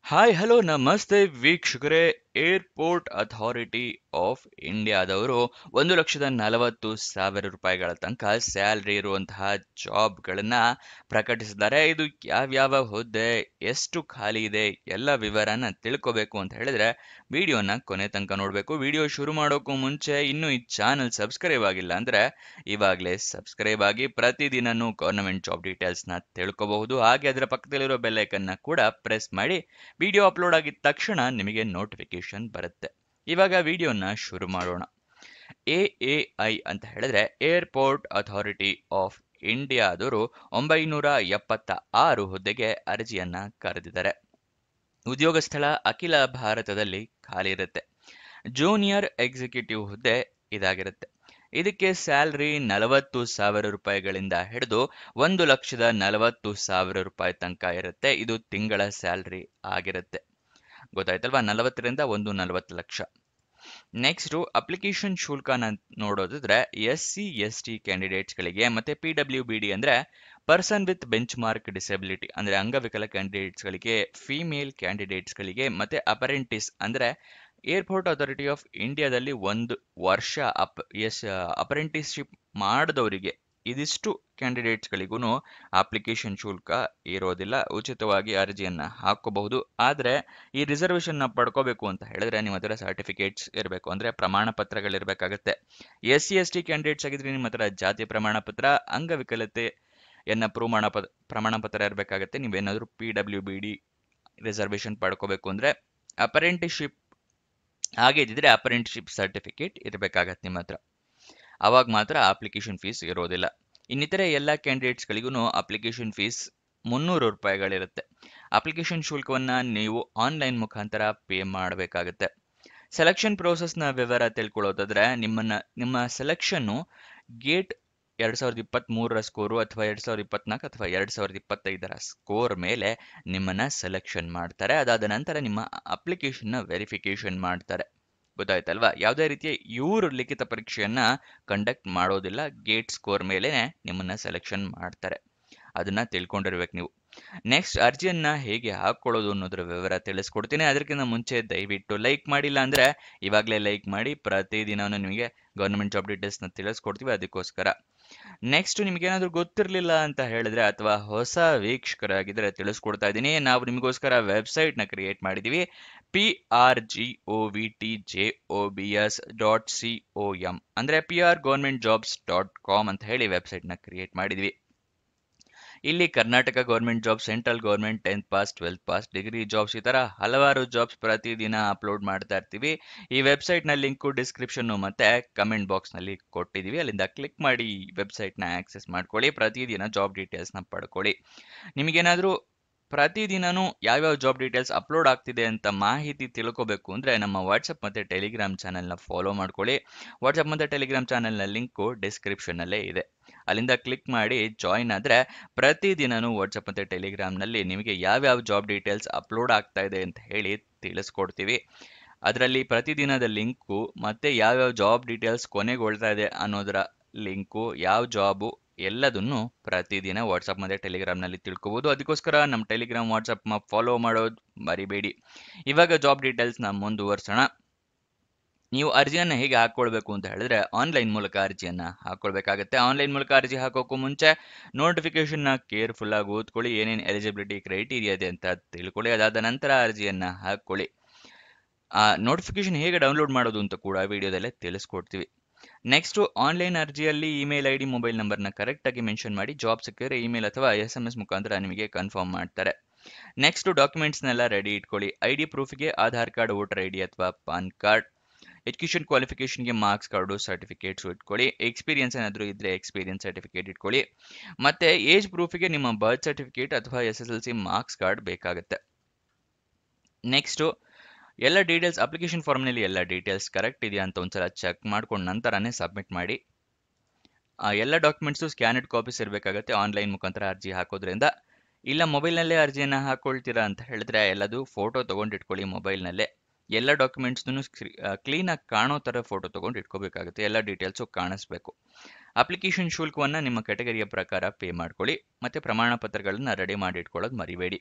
Hi hello ನಮಸ್ತೆ ವೀಕ್ಷಕರೇ. Airport authority of ಇಂಡಿಯಾದವರು 1,40,40,000 ರೂಪಾಯಿಗಳ ತನಕ ಸ್ಯಾಲ್ರಿ ಇರುವಂತಹ ಜಾಬ್ಗಳನ್ನ ಪ್ರಕಟಿಸಿದ್ದಾರೆ. ಇದು ಯಾವ್ಯಾವ ಹುದ್ದೆ, ಎಷ್ಟು ಖಾಲಿ ಇದೆ, ಎಲ್ಲ ವಿವರನ ತಿಳ್ಕೋಬೇಕು ಅಂತ ಹೇಳಿದ್ರೆ ವಿಡಿಯೋನ ಕೊನೆ ತನಕ ನೋಡಬೇಕು. ವಿಡಿಯೋ ಶುರು ಮಾಡೋಕ್ಕೂ ಮುಂಚೆ ಇನ್ನೂ ಈ ಚಾನಲ್ ಸಬ್ಸ್ಕ್ರೈಬ್ ಆಗಿಲ್ಲ ಅಂದ್ರೆ ಇವಾಗಲೇ ಸಬ್ಸ್ಕ್ರೈಬ್ ಆಗಿ ಪ್ರತಿದಿನನೂ ಗವರ್ನಮೆಂಟ್ ಜಾಬ್ ಡೀಟೇಲ್ಸ್ನ ತಿಳ್ಕೋಬಹುದು. ಹಾಗೆ ಅದರ ಪಕ್ಕದಲ್ಲಿರೋ ಬೆಲ್ ಐಕನ್ನ ಕೂಡ ಪ್ರೆಸ್ ಮಾಡಿ ವಿಡಿಯೋ ಅಪ್ಲೋಡ್ ಆಗಿದ ತಕ್ಷಣ ನಿಮಗೆ ನೋಟಿಫಿಕೇಶನ್ ಬರುತ್ತೆ. ಇವಾಗ ವಿಡಿಯೋನ ಶುರು ಮಾಡೋಣ. ಎಎಐ ಅಂತ ಹೇಳಿದ್ರೆ ಏರ್ಪೋರ್ಟ್ ಅಥಾರಿಟಿ ಆಫ್ ಇಂಡಿಯಾದವರು 976 ಹುದ್ದೆಗೆ ಅರ್ಜಿಯನ್ನ ಕರೆದಿದ್ದಾರೆ. ಉದ್ಯೋಗ ಸ್ಥಳ ಅಖಿಲ ಭಾರತದಲ್ಲಿ ಖಾಲಿ ಇರುತ್ತೆ. ಜೂನಿಯರ್ ಎಕ್ಸಿಕ್ಯೂಟಿವ್ ಹುದ್ದೆ ಇದಾಗಿರುತ್ತೆ. ಇದಕ್ಕೆ ಸ್ಯಾಲ್ರಿ 40,000 ರೂಪಾಯಿಗಳಿಂದ ಹಿಡಿದು 1,40,40,000 ರೂಪಾಯಿ ತನಕ ಇರುತ್ತೆ. ಇದು ತಿಂಗಳ ಸ್ಯಾಲ್ರಿ ಆಗಿರುತ್ತೆ. ಗೊತ್ತಾಯ್ತಲ್ವಾ? 40ರಿಂದ 1,40,00,000. ನೆಕ್ಸ್ಟು ಅಪ್ಲಿಕೇಶನ್ ಶುಲ್ಕನ ನೋಡೋದಿದ್ರೆ SC ST ಕ್ಯಾಂಡಿಡೇಟ್ಸ್ಗಳಿಗೆ ಮತ್ತೆ PWBD ಅಂದರೆ person with bench mark disability ಅಂದರೆ ಅಂಗವಿಕಲ ಕ್ಯಾಂಡಿಡೇಟ್ಸ್ಗಳಿಗೆ, ಫಿಮೇಲ್ ಕ್ಯಾಂಡಿಡೇಟ್ಸ್ಗಳಿಗೆ ಮತ್ತೆ ಅಪರೆಂಟಿಸ್ ಅಂದರೆ ಏರ್ಪೋರ್ಟ್ ಅಥಾರಿಟಿ ಆಫ್ ಇಂಡಿಯಾದಲ್ಲಿ 1 ವರ್ಷ ಅಪ್ರೆಂಟಿಸ್ಶಿಪ್ ಮಾಡಿದವರಿಗೆ ಇದಿಷ್ಟು ಕ್ಯಾಂಡಿಡೇಟ್ಸ್ಗಳಿಗೂ ಅಪ್ಲಿಕೇಶನ್ ಶುಲ್ಕ ಇರೋದಿಲ್ಲ. ಉಚಿತವಾಗಿ ಅರ್ಜಿಯನ್ನ ಹಾಕೋಬಹುದು. ಆದರೆ ಈ ರಿಸರ್ವೇಷನ್ನ ಪಡ್ಕೋಬೇಕು ಅಂತ ಹೇಳಿದ್ರೆ ನಿಮ್ಮ ಹತ್ರ ಸರ್ಟಿಫಿಕೇಟ್ಸ್ ಇರಬೇಕು, ಅಂದರೆ ಪ್ರಮಾಣ ಪತ್ರಗಳಿರಬೇಕಾಗತ್ತೆ. SC ST ಕ್ಯಾಂಡಿಡೇಟ್ಸ್ ಆಗಿದ್ರೆ ನಿಮ್ಮ ಹತ್ರ ಜಾತಿ ಪ್ರಮಾಣ ಪತ್ರ, ಅಂಗವಿಕಲತೆಯನ್ನ ಪ್ರಮಾಣ ಪತ್ರ ಇರಬೇಕಾಗತ್ತೆ. ನೀವೇನಾದರೂ PWBD ರಿಸರ್ವೇಷನ್ ಪಡ್ಕೋಬೇಕು ಅಂದರೆ ಅಪರೆಂಟಿಸ್ಶಿಪ್ ಹಾಗೆ ಇದ್ದಿದ್ರೆ ಅಪರೆಂಟಿಸ್ಶಿಪ್ ಸರ್ಟಿಫಿಕೇಟ್ ಇರಬೇಕಾಗತ್ತೆ ನಿಮ್ಮ ಹತ್ರ. ಅವಾಗ ಮಾತ್ರ ಅಪ್ಲಿಕೇಶನ್ ಫೀಸ್ ಇರೋದಿಲ್ಲ. ಇನ್ನಿತರೆ ಎಲ್ಲ ಕ್ಯಾಂಡಿಡೇಟ್ಸ್ಗಳಿಗೂ ಅಪ್ಲಿಕೇಶನ್ ಫೀಸ್ 300 ರೂಪಾಯಿಗಳಿರುತ್ತೆ. ಅಪ್ಲಿಕೇಶನ್ ಶುಲ್ಕವನ್ನ ನೀವು ಆನ್ಲೈನ್ ಮುಖಾಂತರ ಪೇ ಮಾಡಬೇಕಾಗುತ್ತೆ. ಸೆಲೆಕ್ಷನ್ ಪ್ರೋಸೆಸ್ನ ವಿವರ ತಿಳ್ಕೊಳ್ಳೋದಾದ್ರೆ ನಿಮ್ಮ ಸೆಲೆಕ್ಷನ್ನು ಗೇಟ್ 2023ರ ಸ್ಕೋರು ಅಥವಾ 2024 ಅಥವಾ 2025ರ ಸ್ಕೋರ್ ಮೇಲೆ ನಿಮ್ಮನ್ನ ಸೆಲೆಕ್ಷನ್ ಮಾಡ್ತಾರೆ. ಅದಾದ ನಂತರ ನಿಮ್ಮ ಅಪ್ಲಿಕೇಶನ್ನ ವೆರಿಫಿಕೇಶನ್ ಮಾಡ್ತಾರೆ. ಗೊತ್ತಾಯ್ತಲ್ವಾ? ಯಾವುದೇ ರೀತಿಯ ಇವರು ಲಿಖಿತ ಪರೀಕ್ಷೆಯನ್ನ ಕಂಡಕ್ಟ್ ಮಾಡೋದಿಲ್ಲ. ಗೇಟ್ ಸ್ಕೋರ್ ಮೇಲೆ ನಿಮ್ಮನ್ನ ಸೆಲೆಕ್ಷನ್ ಮಾಡ್ತಾರೆ. ಅದನ್ನ ತಿಳ್ಕೊಂಡಿರ್ಬೇಕು ನೀವು. ನೆಕ್ಸ್ಟ್, ಅರ್ಜಿಯನ್ನ ಹೇಗೆ ಹಾಕೊಳ್ಳೋದು ಅನ್ನೋದ್ರ ವಿವರ ತಿಳಿಸ್ಕೊಡ್ತೀನಿ. ಅದಕ್ಕಿಂತ ಮುಂಚೆ ದಯವಿಟ್ಟು ಲೈಕ್ ಮಾಡಿಲ್ಲ ಅಂದ್ರೆ ಇವಾಗಲೇ ಲೈಕ್ ಮಾಡಿ. ಪ್ರತಿದಿನವೂ ನಿಮಗೆ ಗವರ್ನಮೆಂಟ್ ಜಾಬ್ ಡೀಟೇಲ್ಸ್ನ ತಿಳಿಸ್ಕೊಡ್ತೀವಿ, ಅದಕ್ಕೋಸ್ಕರ. ನೆಕ್ಸ್ಟ್, ನಿಮ್ಗೇನಾದ್ರೂ ಗೊತ್ತಿರಲಿಲ್ಲ ಅಂತ ಹೇಳಿದ್ರೆ ಅಥವಾ ಹೊಸ ವೀಕ್ಷಕರಾಗಿದ್ರೆ ತಿಳಿಸ್ಕೊಡ್ತಾ ಇದ್ದೀನಿ. ನಾವು ನಿಮಗೋಸ್ಕರ ವೆಬ್ಸೈಟ್ನ ಕ್ರಿಯೇಟ್ ಮಾಡಿದ್ದೀವಿ. PRGOVTJOBS.com ಅಂದರೆ prgovernmentjobs.com ಅಂತ ಹೇಳಿ ವೆಬ್ಸೈಟ್ನ ಕ್ರಿಯೇಟ್ ಮಾಡಿದ್ವಿ. ಇಲ್ಲಿ Karnataka government job, central government, 10th pass, 12th pass, degree jobs, ಈ ಥರ ಹಲವಾರು ಜಾಬ್ಸ್ ಪ್ರತಿದಿನ ಅಪ್ಲೋಡ್ ಮಾಡ್ತಾ ಇರ್ತೀವಿ. ಈ ವೆಬ್ಸೈಟ್ನ ಲಿಂಕು ಡಿಸ್ಕ್ರಿಪ್ಷನ್ನು ಮತ್ತು ಕಮೆಂಟ್ ಬಾಕ್ಸ್ನಲ್ಲಿ ಕೊಟ್ಟಿದ್ದೀವಿ. ಅಲ್ಲಿಂದ ಕ್ಲಿಕ್ ಮಾಡಿ ವೆಬ್ಸೈಟ್ನ ಆಕ್ಸೆಸ್ ಮಾಡ್ಕೊಳ್ಳಿ. ಪ್ರತಿದಿನ ಜಾಬ್ ಡೀಟೇಲ್ಸ್ನ ಪಡ್ಕೊಳ್ಳಿ. ನಿಮಗೇನಾದರೂ ಪ್ರತಿದಿನನೂ ಯಾವ್ಯಾವ ಜಾಬ್ ಡೀಟೇಲ್ಸ್ ಅಪ್ಲೋಡ್ ಆಗ್ತಿದೆ ಅಂತ ಮಾಹಿತಿ ತಿಳ್ಕೋಬೇಕು ಅಂದರೆ ನಮ್ಮ ವಾಟ್ಸಪ್ ಮತ್ತು ಟೆಲಿಗ್ರಾಮ್ ಚಾನಲ್ನ ಫಾಲೋ ಮಾಡ್ಕೊಳ್ಳಿ. ವಾಟ್ಸಪ್ ಮತ್ತು ಟೆಲಿಗ್ರಾಮ್ ಚಾನಲ್ನ ಲಿಂಕು ಡಿಸ್ಕ್ರಿಪ್ಷನ್ನಲ್ಲೇ ಇದೆ. ಅಲ್ಲಿಂದ ಕ್ಲಿಕ್ ಮಾಡಿ ಜಾಯಿನ್ ಆದರೆ ಪ್ರತಿದಿನನೂ ವಾಟ್ಸಪ್ ಮತ್ತು ಟೆಲಿಗ್ರಾಮ್ನಲ್ಲಿ ನಿಮಗೆ ಯಾವ್ಯಾವ ಜಾಬ್ ಡೀಟೇಲ್ಸ್ ಅಪ್ಲೋಡ್ ಆಗ್ತಾ ಇದೆ ಅಂತ ಹೇಳಿ ತಿಳಿಸ್ಕೊಡ್ತೀವಿ. ಅದರಲ್ಲಿ ಪ್ರತಿದಿನದ ಲಿಂಕು ಮತ್ತು ಯಾವ್ಯಾವ ಜಾಬ್ ಡೀಟೇಲ್ಸ್ ಕೊನೆಗೊಳ್ತಾ ಇದೆ ಅನ್ನೋದರ ಲಿಂಕು, ಯಾವ ಜಾಬು ಎಲ್ಲದನ್ನು ಪ್ರತಿದಿನ ವಾಟ್ಸಪ್ ಮತ್ತು ಟೆಲಿಗ್ರಾಮ್ನಲ್ಲಿ ತಿಳ್ಕೊಬೋದು. ಅದಕ್ಕೋಸ್ಕರ ನಮ್ಮ ಟೆಲಿಗ್ರಾಮ್, ವಾಟ್ಸಪ್ನ ಫಾಲೋ ಮಾಡೋದು ಮರಿಬೇಡಿ. ಇವಾಗ ಜಾಬ್ ಡೀಟೇಲ್ಸ್ನ ಮುಂದುವರ್ಸೋಣ. ನೀವು ಅರ್ಜಿಯನ್ನು ಹೇಗೆ ಹಾಕ್ಕೊಳ್ಬೇಕು ಅಂತ ಹೇಳಿದ್ರೆ ಆನ್ಲೈನ್ ಮೂಲಕ ಅರ್ಜಿಯನ್ನು ಹಾಕ್ಕೊಳ್ಬೇಕಾಗತ್ತೆ. ಆನ್ಲೈನ್ ಮೂಲಕ ಅರ್ಜಿ ಹಾಕೋಕ್ಕೂ ಮುಂಚೆ ನೋಟಿಫಿಕೇಶನ್ನ ಕೇರ್ಫುಲ್ ಆಗಿ ಓದ್ಕೊಳ್ಳಿ. ಏನೇನು ಎಲಿಜಿಬಿಲಿಟಿ ಕ್ರೈಟೀರಿಯಾ ಇದೆ ಅಂತ ತಿಳ್ಕೊಳ್ಳಿ. ಅದಾದ ನಂತರ ಅರ್ಜಿಯನ್ನು ಹಾಕ್ಕೊಳ್ಳಿ. ನೋಟಿಫಿಕೇಶನ್ ಹೇಗೆ ಡೌನ್ಲೋಡ್ ಮಾಡೋದು ಅಂತ ಕೂಡ ವಿಡಿಯೋದಲ್ಲೇ ತಿಳಿಸ್ಕೊಡ್ತೀವಿ. ನೆಕ್ಸ್ಟು, ಆನ್ಲೈನ್ ಅರ್ಜಿಯಲ್ಲಿ ಇಮೇಲ್ ID, ಮೊಬೈಲ್ ನಂಬರ್ನ ಕರೆಕ್ಟಾಗಿ ಮೆನ್ಷನ್ ಮಾಡಿ. ಜಾಬ್ ಸಿಕ್ಕಿದ್ರೆ ಇಮೇಲ್ ಅಥವಾ SMS ಮುಖಾಂತರ ನಿಮಗೆ ಕನ್ಫರ್ಮ್ ಮಾಡ್ತಾರೆ. ನೆಕ್ಸ್ಟು, ಡಾಕ್ಯುಮೆಂಟ್ಸ್ನೆಲ್ಲ ರೆಡಿ ಇಟ್ಕೊಳ್ಳಿ. ID ಪ್ರೂಫಿಗೆ ಆಧಾರ್ ಕಾರ್ಡ್, ವೋಟರ್ ID ಅಥವಾ ಪಾನ್ ಕಾರ್ಡ್. ಎಜುಕೇಷನ್ ಕ್ವಾಲಿಫಿಕೇಷನ್ಗೆ ಮಾರ್ಕ್ಸ್ ಕಾರ್ಡು, ಸರ್ಟಿಫಿಕೇಟ್ಸು ಇಟ್ಕೊಳ್ಳಿ. ಎಕ್ಸ್ಪೀರಿಯನ್ಸ್ ಏನಾದರೂ ಇದ್ದರೆ ಎಕ್ಸ್ಪೀರಿಯನ್ಸ್ ಸರ್ಟಿಫಿಕೇಟ್ ಇಟ್ಕೊಳ್ಳಿ. ಮತ್ತು ಏಜ್ ಪ್ರೂಫಿಗೆ ನಿಮ್ಮ ಬರ್ತ್ ಸರ್ಟಿಫಿಕೇಟ್ ಅಥವಾ SSLC ಮಾರ್ಕ್ಸ್ ಕಾರ್ಡ್ ಬೇಕಾಗುತ್ತೆ. ನೆಕ್ಸ್ಟು, ಎಲ್ಲ ಡೀಟೇಲ್ಸ್ ಅಪ್ಲಿಕೇಶನ್ ಫಾರ್ಮ್ನಲ್ಲಿ ಎಲ್ಲ ಡೀಟೇಲ್ಸ್ ಕರೆಕ್ಟ್ ಇದೆಯಾ ಅಂತ ಒಂದ್ಸಲ ಚೆಕ್ ಮಾಡ್ಕೊಂಡು ನಂತರನೇ ಸಬ್ಮಿಟ್ ಮಾಡಿ. ಎಲ್ಲ ಡಾಕ್ಯುಮೆಂಟ್ಸು ಸ್ಕ್ಯಾನೆಡ್ ಕಾಪೀಸ್ ಇರಬೇಕಾಗತ್ತೆ ಆನ್ಲೈನ್ ಮುಖಾಂತರ ಅರ್ಜಿ ಹಾಕೋದ್ರಿಂದ. ಇಲ್ಲ ಮೊಬೈಲ್ನಲ್ಲೇ ಅರ್ಜಿಯನ್ನು ಹಾಕ್ಕೊಳ್ತೀರಾ ಅಂತ ಹೇಳಿದ್ರೆ ಎಲ್ಲದು ಫೋಟೋ ತೊಗೊಂಡಿಟ್ಕೊಳ್ಳಿ ಮೊಬೈಲ್ನಲ್ಲೇ. ಎಲ್ಲ ಡಾಕ್ಯುಮೆಂಟ್ಸ್ನು ಕ್ಲೀನಾಗಿ ಕಾಣೋ ಥರ ಫೋಟೋ ತೊಗೊಂಡು ಇಟ್ಕೋಬೇಕಾಗುತ್ತೆ. ಎಲ್ಲ ಡೀಟೇಲ್ಸು ಕಾಣಿಸ್ಬೇಕು. ಅಪ್ಲಿಕೇಶನ್ ಶುಲ್ಕವನ್ನು ನಿಮ್ಮ ಕ್ಯಾಟಗರಿಯ ಪ್ರಕಾರ ಪೇ ಮಾಡ್ಕೊಳ್ಳಿ. ಮತ್ತು ಪ್ರಮಾಣ ಪತ್ರಗಳನ್ನು ರೆಡಿ ಮಾಡಿ ಇಟ್ಕೊಳ್ಳೋದು ಮರಿಬೇಡಿ.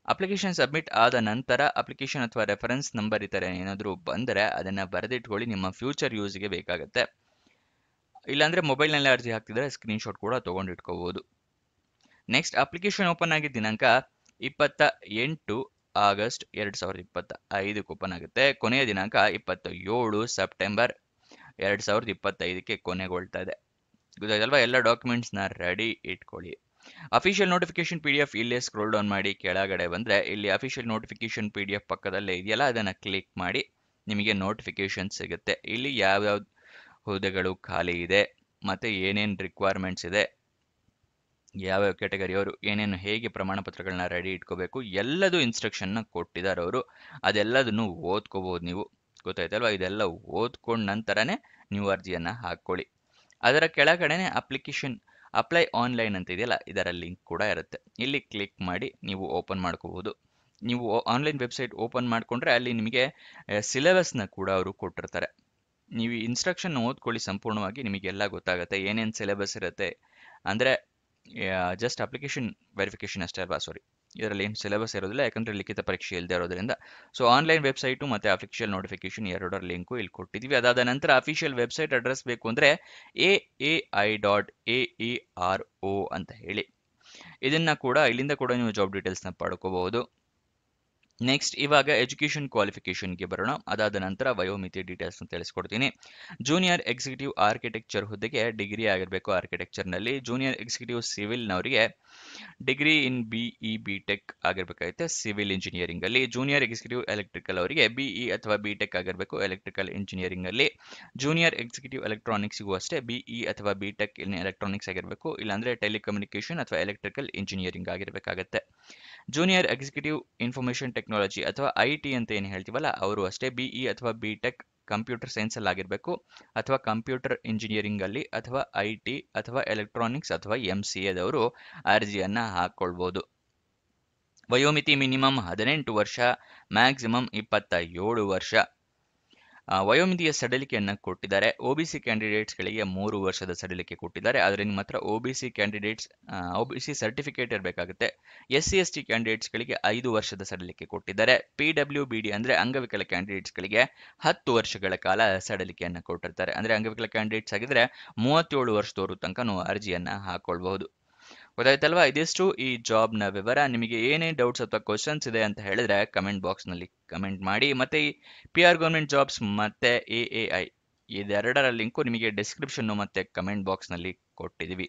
ಅಪ್ಲಿಕೇಶನ್ ಸಬ್ಮಿಟ್ ಆದ ನಂತರ ಅಪ್ಲಿಕೇಶನ್ ಅಥವಾ ರೆಫರೆನ್ಸ್ ನಂಬರ್ ಈ ಥರ ಏನಾದರೂ ಬಂದರೆ ಅದನ್ನು ಬರೆದಿಟ್ಕೊಳ್ಳಿ, ನಿಮ್ಮ ಫ್ಯೂಚರ್ ಯೂಸ್ಗೆ ಬೇಕಾಗುತ್ತೆ. ಇಲ್ಲಾಂದರೆ ಮೊಬೈಲ್ನಲ್ಲಿ ಅರ್ಜಿ ಹಾಕ್ತಿದ್ರೆ ಸ್ಕ್ರೀನ್ಶಾಟ್ ಕೂಡ ತೊಗೊಂಡು ಇಟ್ಕೋಬೋದು. ನೆಕ್ಸ್ಟ್, ಅಪ್ಲಿಕೇಶನ್ ಓಪನ್ ಆಗಿದ್ದ ದಿನಾಂಕ 28 ಆಗಸ್ಟ್ 2025 ಓಪನ್ ಆಗುತ್ತೆ. ಕೊನೆಯ ದಿನಾಂಕ 27 ಸೆಪ್ಟೆಂಬರ್ 2025ಕ್ಕೆ ಕೊನೆಗೊಳ್ತಾ ಇದೆ. ಗೊತ್ತಾಯ್ತಲ್ವಾ? ಎಲ್ಲ ಡಾಕ್ಯುಮೆಂಟ್ಸ್ನ ರೆಡಿ ಇಟ್ಕೊಳ್ಳಿ. ಅಫಿಷಿಯಲ್ ನೋಟಿಫಿಕೇಶನ್ PDF ಇಲ್ಲೇ ಸ್ಕ್ರೋಲ್ ಡೌನ್ ಮಾಡಿ ಕೆಳಗಡೆ ಬಂದರೆ ಇಲ್ಲಿ ಅಫಿಷಿಯಲ್ ನೋಟಿಫಿಕೇಶನ್ PDF ಪಕ್ಕದಲ್ಲೇ ಇದೆಯಲ್ಲ, ಅದನ್ನು ಕ್ಲಿಕ್ ಮಾಡಿ ನಿಮಗೆ ನೋಟಿಫಿಕೇಶನ್ ಸಿಗುತ್ತೆ. ಇಲ್ಲಿ ಯಾವ್ಯಾವ ಹುದ್ದೆಗಳು ಖಾಲಿ ಇದೆ ಮತ್ತು ಏನೇನು ರಿಕ್ವೈರ್ಮೆಂಟ್ಸ್ ಇದೆ, ಯಾವ್ಯಾವ ಕ್ಯಾಟಗರಿಯವರು ಏನೇನು ಹೇಗೆ ಪ್ರಮಾಣ ಪತ್ರಗಳನ್ನ ರೆಡಿ ಇಟ್ಕೋಬೇಕು, ಎಲ್ಲದೂ ಇನ್ಸ್ಟ್ರಕ್ಷನ್ನ ಕೊಟ್ಟಿದ್ದಾರೆ ಅವರು. ಅದೆಲ್ಲದನ್ನು ಓದ್ಕೋಬೋದು ನೀವು. ಗೊತ್ತಾಯ್ತಲ್ವಾ? ಇದೆಲ್ಲ ಓದ್ಕೊಂಡ ನಂತರನೇ ನೀವು ಅರ್ಜಿಯನ್ನು ಹಾಕ್ಕೊಳ್ಳಿ. ಅದರ ಕೆಳಗಡೆನೆ ಅಪ್ಲಿಕೇಶನ್ ಅಪ್ಲೈ ಆನ್ಲೈನ್ ಅಂತ ಇದೆಯಲ್ಲ, ಇದರ ಲಿಂಕ್ ಕೂಡ ಇರುತ್ತೆ. ಇಲ್ಲಿ ಕ್ಲಿಕ್ ಮಾಡಿ ನೀವು ಓಪನ್ ಮಾಡ್ಕೋಬೋದು. ನೀವು ಆನ್ಲೈನ್ ವೆಬ್ಸೈಟ್ ಓಪನ್ ಮಾಡಿಕೊಂಡ್ರೆ ಅಲ್ಲಿ ನಿಮಗೆ ಸಿಲೆಬಸ್ನ ಕೂಡ ಅವರು ಕೊಟ್ಟಿರ್ತಾರೆ. ನೀವು ಇನ್ಸ್ಟ್ರಕ್ಷನ್ ಓದ್ಕೊಳ್ಳಿ ಸಂಪೂರ್ಣವಾಗಿ, ನಿಮಗೆಲ್ಲ ಗೊತ್ತಾಗುತ್ತೆ ಏನೇನು ಸಿಲೆಬಸ್ ಇರುತ್ತೆ. ಅಂದರೆ ಜಸ್ಟ್ ಅಪ್ಲಿಕೇಶನ್ ವೆರಿಫಿಕೇಶನ್ ಅಷ್ಟೇ ಅಲ್ವಾ, ಸಾರಿ, ಇದರಲ್ಲಿ ಏನು ಸಿಲೆಬಸ್ ಇರೋದಿಲ್ಲ, ಯಾಕಂದರೆ ಲಿಖಿತ ಪರೀಕ್ಷೆ ಇಲ್ಲದೆ ಇರೋದ್ರಿಂದ. ಸೊ ಆನ್ಲೈನ್ ವೆಬ್ಸೈಟು ಮತ್ತು ಅಫಿಷಿಯಲ್ ನೋಟಿಫಿಕೇಶನ್ ಎರಡರ ಲಿಂಕು ಇಲ್ಲಿ ಕೊಟ್ಟಿದ್ದೀವಿ. ಅದಾದ ನಂತರ ಅಫಿಷಿಯಲ್ ವೆಬ್ಸೈಟ್ ಅಡ್ರೆಸ್ ಬೇಕು ಅಂದರೆ aai.aero ಅಂತ ಹೇಳಿ, ಇದನ್ನು ಕೂಡ ಇಲ್ಲಿಂದ ಕೂಡ ನೀವು ಜಾಬ್ ಡೀಟೇಲ್ಸ್ನ ಪಡ್ಕೋಬಹುದು. ನೆಕ್ಸ್ಟ್, ಇವಾಗ ಎಜುಕೇಷನ್ ಕ್ವಾಲಿಫಿಕೇಷನ್ಗೆ ಬರೋಣ. ಅದಾದ ನಂತರ ವಯೋಮಿತಿ ಡೀಟೇಲ್ಸ್ನ ತಿಳಿಸ್ಕೊಡ್ತೀನಿ. ಜೂನಿಯರ್ ಎಕ್ಸಿಕ್ಯೂಟಿವ್ ಆರ್ಕಿಟೆಕ್ಚರ್ ಹುದ್ದೆಗೆ ಡಿಗ್ರಿ ಆಗಿರಬೇಕು ಆರ್ಕಿಟೆಕ್ಚರ್ನಲ್ಲಿ. ಜೂನಿಯರ್ ಎಕ್ಸಿಕ್ಯೂಟಿವ್ ಸಿವಿಲ್ನವರಿಗೆ ಡಿಗ್ರಿ ಇನ್ BE BTech ಆಗಿರಬೇಕಾಗುತ್ತೆ ಸಿವಿಲ್ ಇಂಜಿನಿಯರಿಂಗಲ್ಲಿ. ಜೂನಿಯರ್ ಎಕ್ಸಿಕ್ಯೂಟಿವ್ ಎಲೆಕ್ಟ್ರಿಕಲ್ ಅವರಿಗೆ BE ಅಥವಾ BTech ಆಗಿರಬೇಕು ಎಲೆಕ್ಟ್ರಿಕಲ್ ಇಂಜಿನಿಯರಿಂಗಲ್ಲಿ. ಜೂನಿಯರ್ ಎಕ್ಸಿಕ್ಯೂಟಿವ್ ಎಲೆಕ್ಟ್ರಾನಿಕ್ಸ್ಗೂ ಅಷ್ಟೇ BE ಅಥವಾ BTech ಇನ್ ಎಲೆಕ್ಟ್ರಾನಿಕ್ಸ್ ಆಗಿರಬೇಕು, ಇಲ್ಲಾಂದರೆ ಟೆಲಿಕಮ್ಯುನಿಕೇಷನ್ ಅಥವಾ ಎಲೆಕ್ಟ್ರಿಕಲ್ ಇಂಜಿನಿಯರಿಂಗ್ ಆಗಿರಬೇಕಾಗತ್ತೆ. ಜೂನಿಯರ್ ಎಕ್ಸಿಕ್ಯೂಟಿವ್ ಇನ್ಫಾರ್ಮೇಷನ್ ಟೆಕ್ನಾಲಜಿ ಅಥವಾ IT ಅಂತ ಏನು ಹೇಳ್ತೀವಲ್ಲ, ಅವರು ಅಷ್ಟೇ BE ಅಥವಾ BTech ಕಂಪ್ಯೂಟರ್ ಸೈನ್ಸಲ್ಲಿ ಆಗಿರಬೇಕು, ಅಥವಾ ಕಂಪ್ಯೂಟರ್ ಇಂಜಿನಿಯರಿಂಗಲ್ಲಿ, ಅಥವಾ IT ಅಥವಾ ಎಲೆಕ್ಟ್ರಾನಿಕ್ಸ್ ಅಥವಾ MCAದವರು ಅರ್ಜಿಯನ್ನು ಹಾಕ್ಕೊಳ್ಬೋದು. ವಯೋಮಿತಿ ಮಿನಿಮಮ್ 18 ವರ್ಷ, ಮ್ಯಾಕ್ಸಿಮಮ್ 27 ವರ್ಷ. ವಯೋಮಿತಿಯ ಸಡಿಲಿಕೆಯನ್ನು ಕೊಟ್ಟಿದ್ದಾರೆ. OBC ಕ್ಯಾಂಡಿಡೇಟ್ಸ್ಗಳಿಗೆ 3 ವರ್ಷದ ಸಡಿಲಿಕೆ ಕೊಟ್ಟಿದ್ದಾರೆ. ಆದರೆ ನಿಮ್ಮ ಹತ್ರ OBC ಕ್ಯಾಂಡಿಡೇಟ್ಸ್ OBC ಸರ್ಟಿಫಿಕೇಟ್ ಇರಬೇಕಾಗುತ್ತೆ. SC ST ಕ್ಯಾಂಡಿಡೇಟ್ಸ್ಗಳಿಗೆ 5 ವರ್ಷದ ಸಡಿಲಿಕೆ ಕೊಟ್ಟಿದ್ದಾರೆ. PWBD ಅಂದರೆ ಅಂಗವಿಕಲ ಕ್ಯಾಂಡಿಡೇಟ್ಸ್ಗಳಿಗೆ 10 ವರ್ಷಗಳ ಕಾಲ ಸಡಿಲಿಕೆಯನ್ನು ಕೊಟ್ಟಿರ್ತಾರೆ. ಅಂದರೆ ಅಂಗವಿಕಲ ಕ್ಯಾಂಡಿಡೇಟ್ಸ್ ಆಗಿದ್ರೆ 37 ವರ್ಷದವರು ತನಕ ಅರ್ಜಿಯನ್ನು ಹಾಕ್ಕೊಳ್ಬಹುದು. ಗೊತ್ತಾಯ್ತಲ್ವಾ? ಇದಿಷ್ಟು ಈ ಜಾಬ್ನ ವಿವರ. ನಿಮಗೆ ಏನೇ ಡೌಟ್ಸ್ ಅಥವಾ ಕ್ವಶನ್ಸ್ ಇದೆ ಅಂತ ಹೇಳಿದ್ರೆ ಕಮೆಂಟ್ ಬಾಕ್ಸ್ನಲ್ಲಿ ಕಮೆಂಟ್ ಮಾಡಿ. ಮತ್ತು ಈ PR ಗೌರ್ಮೆಂಟ್ ಜಾಬ್ಸ್ ಮತ್ತು AAI ಇದೆರಡರ ಲಿಂಕು ನಿಮಗೆ ಡಿಸ್ಕ್ರಿಪ್ಷನ್ನು ಮತ್ತು ಕಮೆಂಟ್ ಬಾಕ್ಸ್ನಲ್ಲಿ ಕೊಟ್ಟಿದ್ದೀವಿ.